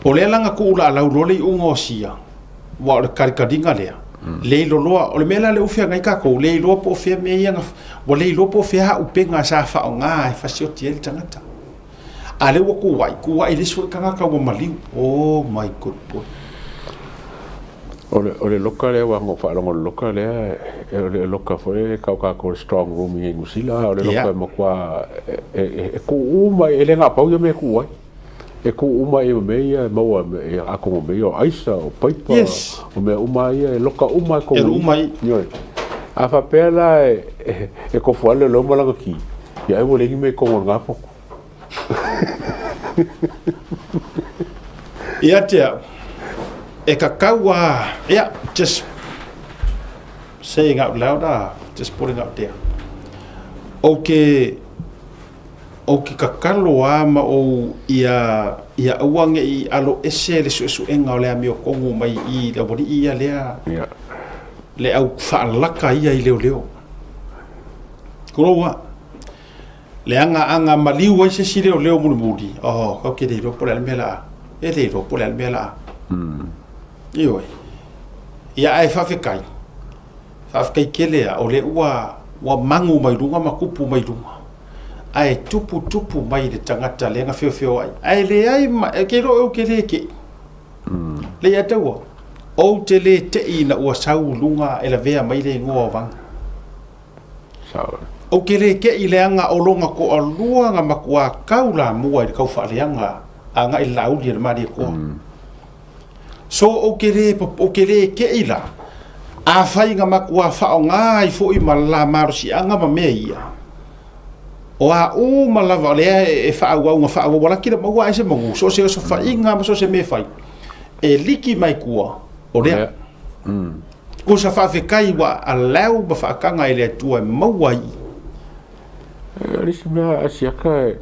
O le langa ku ula lau role ungo sia. Wa o le karikadinga lea. Le loa o le mela le ufia ngai kako le loa po fia me ia wa le loa po fia ha upenga sa fa o nga e fasio tie le tangata. A le wa ku wai le so kanga ka wa maliu. Oh my god boy. O le loka le wa ngo fa lo loka le le loka foi ka ko strong room i ngusila o le loka mo kwa e ku uma ele nga pau yo me ku wai. E ku uma e me ia maua e ako me o aisa o paipa o me uma ia e loka uma ko uma i a fa pela e ko fuale lo mala ki ia e vole me ko nga po ia te e ka kaua ia just saying out loud just putting out there okay o ki kakalo ama o ia uange I alo ese le su enga o le amio kongu mai I le wani ia lea le au whaalaka ia I leo kuroa le anga maliu ai se si leo muli kau ke le ropo le almela e le ropo le almela ioi ia ai whawhekai kelea o le ua mangu mai runga makupu mai runga ai tupu mai de tangata le nga feo ai le ai ke ro o ke le ke le ya tawo o te le te ina o sau lunga e la vea mai le ngua wang sao o ke le ke I le anga o longa ko a luanga makua kaula mua I kau fa le anga anga I lau le mari ko so o ke le ke ila a fai nga makua fa o nga I fo I mala marosi anga ma me ia o a malava le e fa wala kira maua ese mongu so se fa inga so se me fai e liki mai kua o le ko sa fa fe kai wa alau ba fa kanga ile tua maua I risi mea asiaka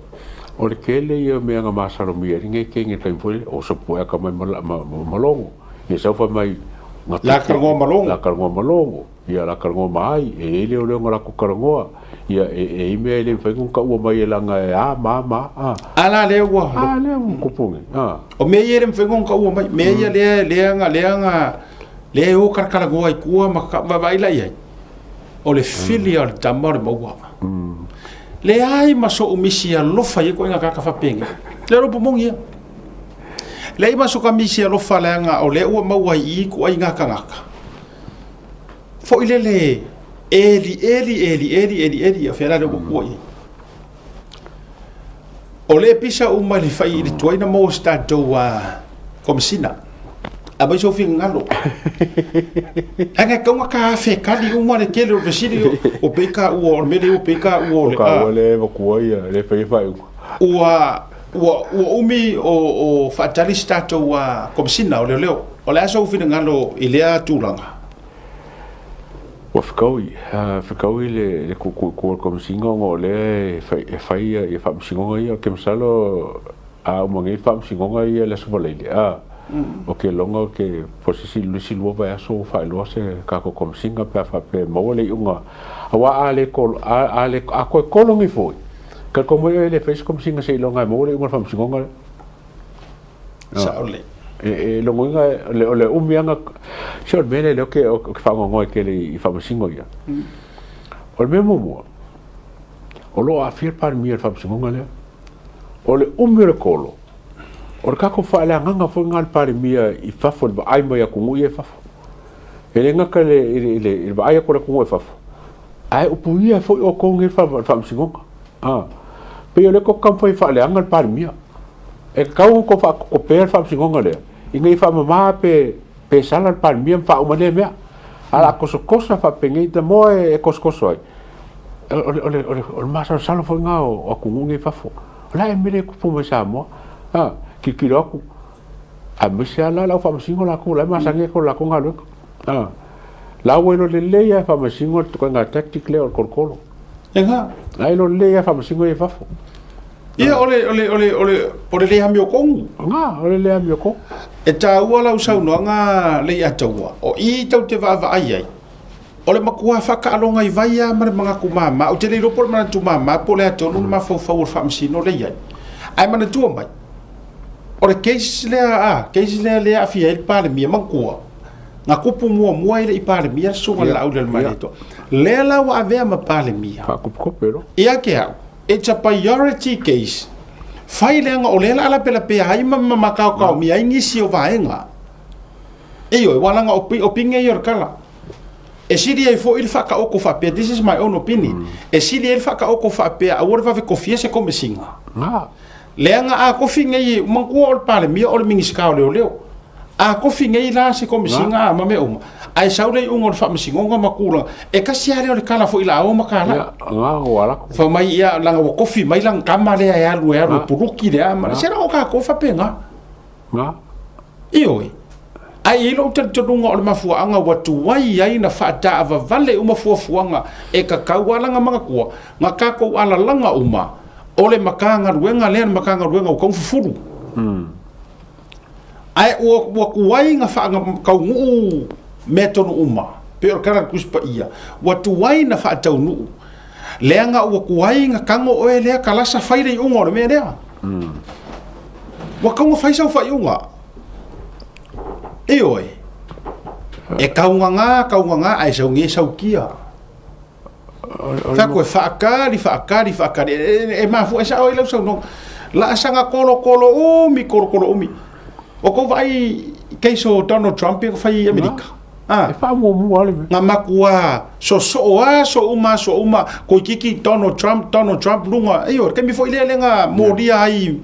o le kele ia mea nga masaro mia ringe ke nge kai foi o so poe ka mai malongo e sa fa mai la karongo malongo ia la karongo mai e le o le ngora ko karongo ia e me le fai un ka ua mai langa mama ala le ua le un kupungi o me ia le fai un ka ua mai me ia le anga le o karkala goa I kua ma vai la ia o le filial tamar ma ua le ai ma so umisia lofa I ko inga ka fa penga le ro pomongi le ai ma so ka misia lofa le anga o le ua ma ua I ko inga ka ngaka fo ile le Eli a fera le koi o le pisa uma le fai le toina mo sta doa komsina a mai so fin ngalo anga konga ka fe kali uma le kele o vesiri o peka o mele o peka o le koi le fai o umi o fatali sta doa komsina o leo o le so fin ngalo ilea tulanga wa fikaui le ko singo ngo le fai e fam singo ia ke msalo a mongi fam singo ia le so le o ke longo ke posisi lusi lo va so Fai Loa se ka ko singa pa fa pe mo le unga awa ale ko ale a ko longi foi ka ko mo le fes singa se longa mo le unga fam singo sa ole e lo ngonga le umianga sure mele le ke fa ngoi ke le I fa singo ia o le mo o lo a fir par mi fa singo le o le umire kolo o ka ko fa la nganga fo ngal par mi I fa fo ba ai mai ku ngue fa ele ngaka le ba ai ko ku ngue fa ai o puia fo o ko ngue fa singo pe le ko kam fa le ngal par mi e kau ko fa ko per fa singonga le ingai fa mama pe sala par miem fa uma le mea ala ko so cosa fa pengeita mo e koskoso ai o masa sala fo nga o ku ngi fa fo la e mele ku pu mo sa mo ki kiroku a misiala la fa singola ku la masa nge ko la ko ngalo la bueno le ya fa singo ko nga tactic le o korkolo nga ai lo le ya fa singo e fa fo ia ole le amio kongu ole le amio ko e ta wala usau no nga le atawa o I tau te va ai ole makua fa ka longa I vai ya mar manga ku mama o te le ropo mana tu mama po le atonu ma fo fa msino le ia ai mana tu mai o le case le a fia il pale mia mangkua nga kupu mua ile i pale mia sunga la au le manito le la wa ave ma pale mia pa kupu pero ia ke au it's a priority case fai le nga o le ala pela pe ai ma ka mia ingisi o vaenga e o wala nga opinge yor kala e siri e fo il fa ka o ko fa pe this is my own opinion e siri el fa ka o ko fa pe a wor va ve kofia se come singa leanga a kofi ngai mangku o pale mi o mingi ska o leo a kofi ngai la se kom singa ma me uma ai saule ungor fa me singa nga makula e ka sia le kala fo ila o makala nga wala fa mai ia langa o kofi mai lang kamale ya lu puruki le ama se ra o ka ko fa penga nga ioi ai ilo te tunga o mafua anga watu wai ai na fa ta ava vale uma fuanga e ka kawalanga manga ko nga ka ko ala langa uma ole makanga ruenga len makanga ruenga o konfufuru ai o kuai nga fa nga kau ngu metono uma pero kara kuspa ia watu wai na fa tau nu lenga o kuai nga kango o ele kala sa faire ungo le me lea wa kango faisa fa unga e oi e kaunga ai sau nge sau kia fa ko fa akari e ma fu esa o ile so no la sanga kolo umi o ko vai keiso Donald Trump ko fai America e fa mo ale na makua so uma ko kiki Donald Trump lunga e o ke mi foi le nga moria ai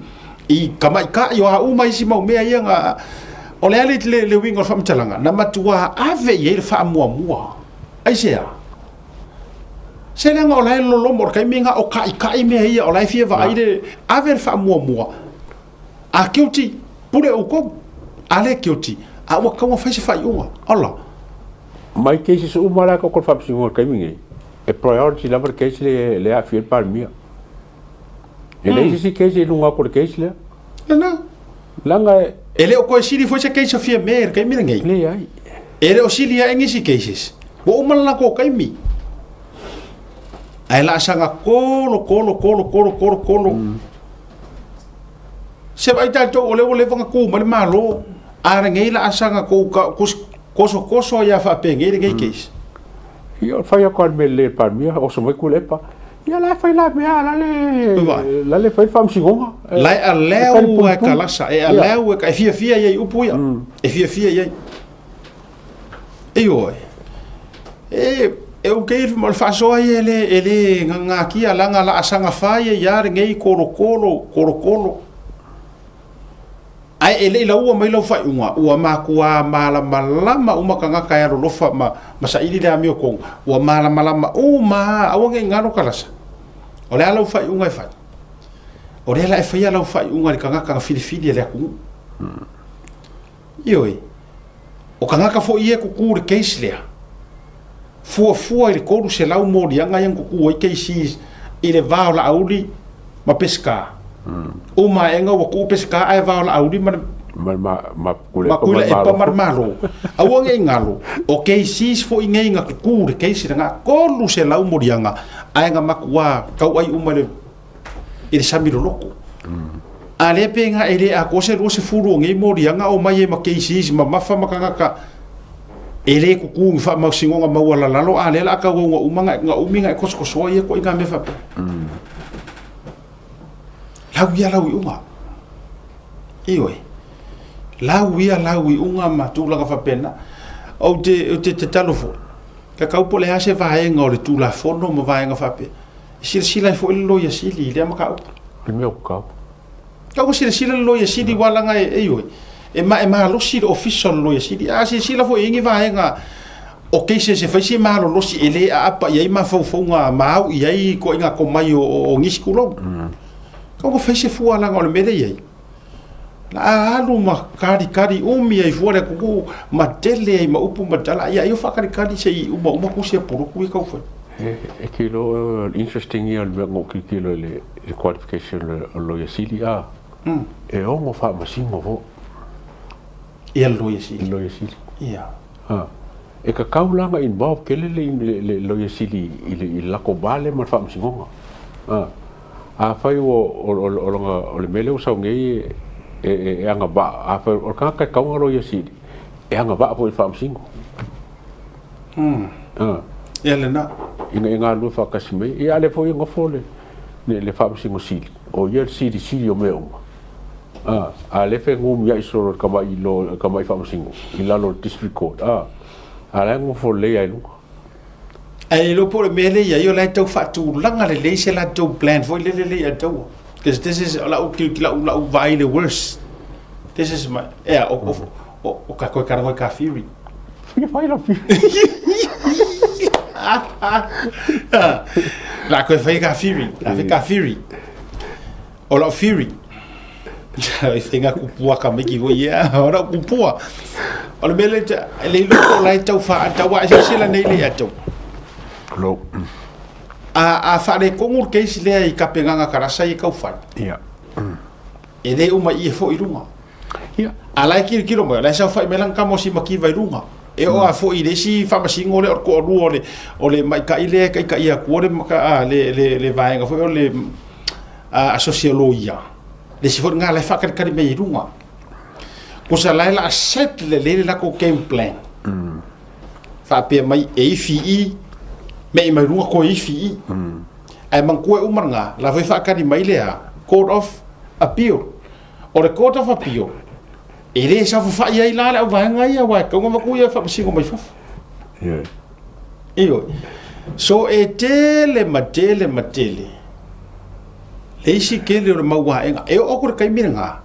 i kamaika yo a uma isi mau mea ia nga o le wingo fa mtalanga na matua ave ye fa mua ai se lenga o lai lo mor kai minga o kai me ia o lai fia va aire ave fa mua a kiuti pure o ko ale kiuti a wa ka fa se fa yunga ala mai ke se umara ko fa singo kai minga e priority la per ke le a fiel par mia e le si ke se lunga por ke le na langa ele o ko siri foi se ke se fia mer kai minga le ai ele o siri a ngisi cases bo umala ko kai mi ai la sanga kolo se vai ta to ole vanga ku mal malo ara ngai la sanga ko koso ya fa pe ngai ngai case io fai ko me le par mia o so mai ku lepa ya la fai la mia la le fai fam sigonga la aleu e kalasa e aleu e fia ye upuia e fia ye e oi eu que mal faço aí ele aqui a langa la sanga faia ya ngai koro ai ele la ua mai lo fa ua makua malama uma kanga kaya lo fa ma sa ili da mio ko ua malama uma awange ngano kalasa ole ala fa unga fa ole ala fa ya la fa unga kanga filifili ele ku ioi o kanga ka fo ie ku ku case le fua ile koru se lau mori anga yang ku o keisi ile vaola auli ma pesca uma enga wa ku pesca ai vaola auli ma kule e pa marmalo awange ngalo o keisi fo inga ku keisi nga koru se lau mori anga ai nga makua kau ai uma le ile samiro loko ale penga ile a ko se ro se furu ngai mori anga o mai ma keisi ma mafa makanga ele ku fa ma singonga ma wala lalo ale la ka ngo umanga nga uminga ko ye ko inga me fa lau unga ioi lau unga ma tu la fa pena o te talofo ka ka upole ha se va nga o le tu la fono mo va nga fa pe sila fo lo ya sili le ma ka me ka ko sila lo ya sili wala nga ioi e ma lo si official lo si si la fo ingi va nga o ke se fa si ma lo si ele a pa ye ma fo nga ma ye ko inga ko mai o ngiskulo ko fa se fu ala ngol mele ye la alu ma kari umi ai fu ko ma tele ma upu ma tala ya yo fa kari se uma ku se por ku ko fa e ke lo interesting ye al ngo ki lo le qualification lo ye si a e o mo fa ma si mo vo ia lo yesi ia e ka kaulanga involve kele le lo yesi i la ko vale ma fa msingonga a fai o le mele o sa ngei e anga ba a fa o ka ka kaunga ro yasi e anga ba po fa msingo ele na inga lu fa kasime e ale fo inga fole le fa msingo sili o yer sili o meu ale fe ngum ya isoro ka ba ilo ka ba fa msingo ilalo district court ala ngo fole ya lu ai lo por mele ya yo la tau fa tu langa le se la tau plan foi le ya tau because this is la vai the worst. This is my o ka ko karangoi ka firi. Fai Loa La ko fai ka firi, la fai ka firi. O la firi. Ai finga ku pua ka meki go ya, ora ku pua. O le mele le lo la tau fa tau wa se la nei le ya tau. Lo a fare kongur ke sile I kapenganga karasa I kaufai. Ia. E le uma I fo I runga. Ia. Ala kiro mo, la sa fai melang kamo si makiva I runga. E o a fo I le si fa masingo le ko ru o le mai ka ile ka ia ko le maka le vaenga fo o le a sociologia. Le si fo nga le fa ka me I runga. Ko sa la set le la ko game plan. Fa pe mai e fi me mai runga ko ifi ai man ko umarnga la vai fa ka di mai lea court of appeal o le court of appeal e le sa fa ia ila la va nga ia wa ko ma ku ia fa singo mai fa io so e tele matele le si ke le ma wa nga e o ko kai miranga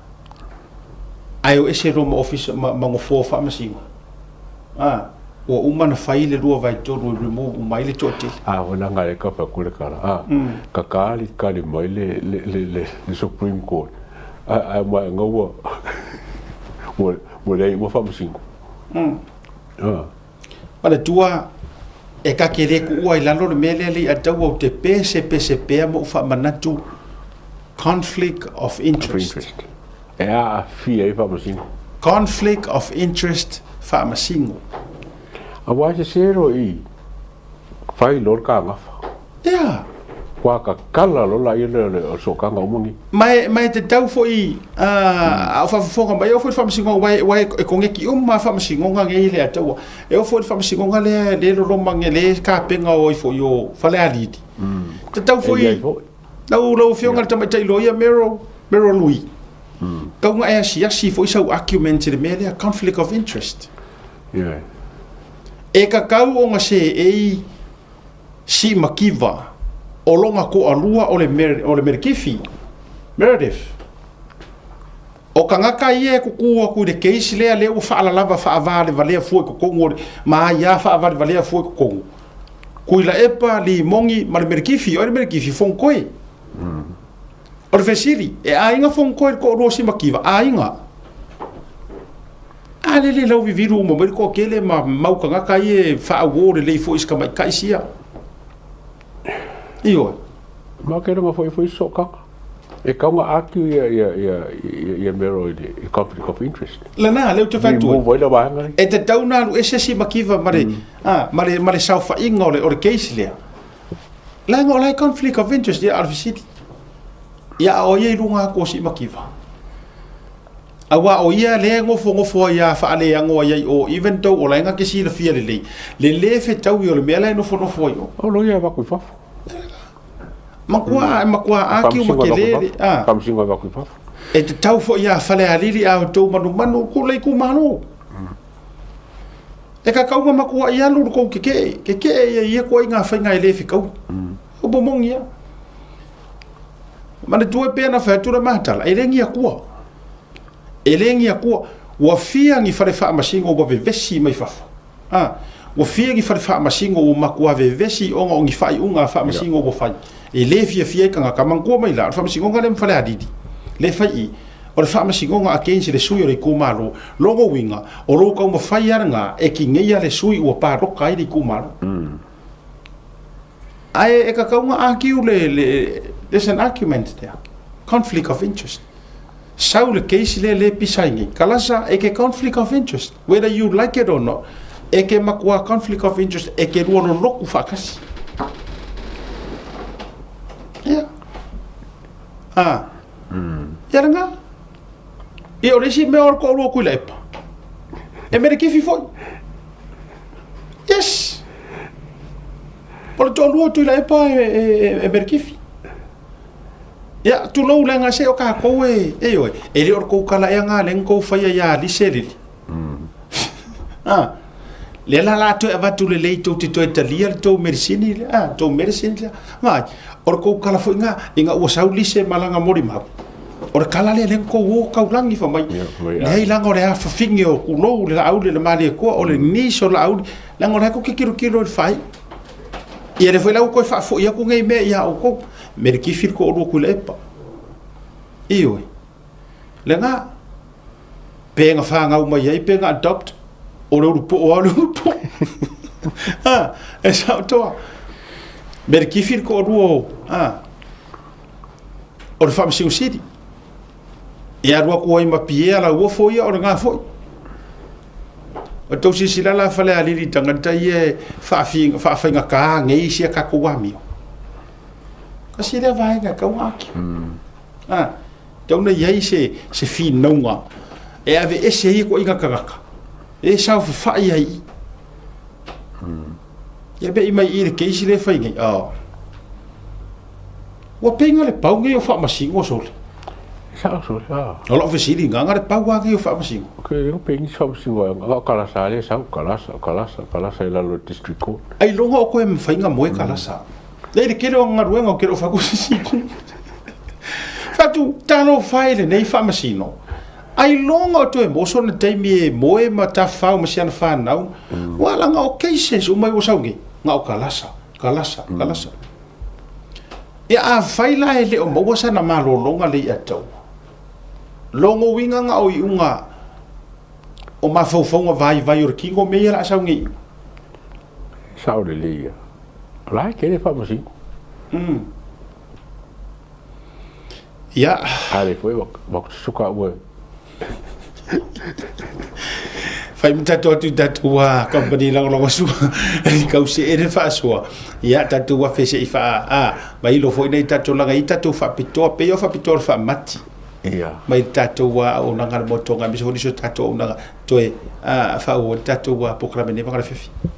ai o ese room office ma ngo fo fa ma singo o umana faile rua vai toru remove mai le toti wala nga le ka fa kule kala ka kali mai le Supreme Court ma ngo wo le mo fa musingo para tua e ka kere ku ai lalo le mele le atau o te PCP mo fa manatu conflict of interest fi ai fa musingo conflict of interest fa musingo awa se sero I Fai Loa ka ngafa kwa ka kala lo la ile o so ka ngomungi mai te tau fo I a fa fo mai o fo fa msingo wai e kongeki ma fa msingo nga ile atau e o fo fa msingo nga le lo mangele ka penga o fo yo fa le alidi te tau fo I lo fio nga tama tai lo ia mero lui ka nga e si fo isa argument le mele conflict of interest e ka kau o nga se si makiva o longa ko alua o le merkifi Meredith o ka ngaka ie kukua ku de case le o fa lava fa avale vale fu ko kongo ma ya fa avale vale fu ko kongo ku la epa li mongi ma le merkifi fon koi o le fesiri e ainga fon koi ko ro si makiva ainga le lau viviru mo mai ko kele ma mau ka ngaka ie fa awore le fo iska mai kaisia io ma ke no foi soka e ka nga aki ia mero I conflict of interest la na le te fatu mo voi la banga e te tau na ese si makiva mare sau fa inga o le case le la ngo la conflict of interest ia arvisiti ia o ye runga ko si makiva awa o ia le ngofo ia fa ale ngo ia o even though o la nga ke si le fia le fe tau yo le mela no fo yo o lo ia va ku fa makua aki o makele kam singo va ku fa e te tau fo ia fa le alili a to manu ku le ku manu e ka kau makua ia lu ko ke ia ko inga fa nga le fi kau o bo mongia mana tu pe na fa tu na matala e rengi akua elengi akua wa fia ngi fare fa masingo go vevesi mai fa wa fia ngi fare fa masingo o makua vevesi o ngi fai unga fa masingo go fai e le fia kanga kamango mai la fa masingo ngale mfale adidi le fai o le fa masingo nga akensi le sui o le kumalo logo winga o ro ka mo fai nga e ki ngia le sui o pa ro kai le kumalo ai e ka kaunga aki le there's an argument there conflict of interest sau le case le pisaingi kalasa e ke conflict of interest whether you like it or not e ke makua conflict of interest e ke ruono loku fakasi ya ya nga e o le si me o ko lo ku le pa e me ki fi foi yes por to lo tu le pa e me ki fi ya tu lo le nga se o ka ko e yo e le o ko kala e nga le ko fa ya li se li le la to e va tu le to te italia to medicine to medicine ma or ko kala fo inga o sauli se malanga mori ma or kala le ko wo ka ulangi fa mai le langa le fa fingi o ku lo le au le mali ko o le ni so la au langa le ko ki kilo fai ia le foi la ko fa fo ia ko ngai me ia o ko me ki fil ko o ku le pa io le nga penga fa nga uma ia penga adopt o le po o le po e sa to me ki fil ko o o le fam siu city e a rua ko ai mapie ala wo fo ia o nga fo o to si sila la fale ali li tanga tai e fa nga ka ngai si ka ko wa mi ka si le vai nga ka wa ki to na ye se fi no nga e ave ese hi ko inga ka e sa fa ia i ya be mai i ke si le fa ngai wa penga le pau ngai o fa masingo so sa so o lo fe sili nga le pau ngai o fa masingo okay no pengi so masingo nga kala sa le sa kala sa la lo district court ai lo ngo ko em fa nga mo kala sa le ke lo nga ruenga ke lo fa ko si fatu tano file nei fa masino ai longa to e moso na taimi moe mata fa o masiana fa nau wala nga o cases o mai o saungi nga o kalasa ia a faila ele o mo sa na malo longa le ato longo winga nga o iunga o mafaufonga vai o kingo me la saungi saure le la ke le fa masino ya ale foi bok suka wo fai mtato tu tatua company lang lo su kau se ere fa so ya tatua fe se fa mai lo foi nei tato langa ita tu fa pito pe yo fa pito fa mati ya mai tatua o nanga motonga mi so tato o nanga to fa o tatua programme ne va fe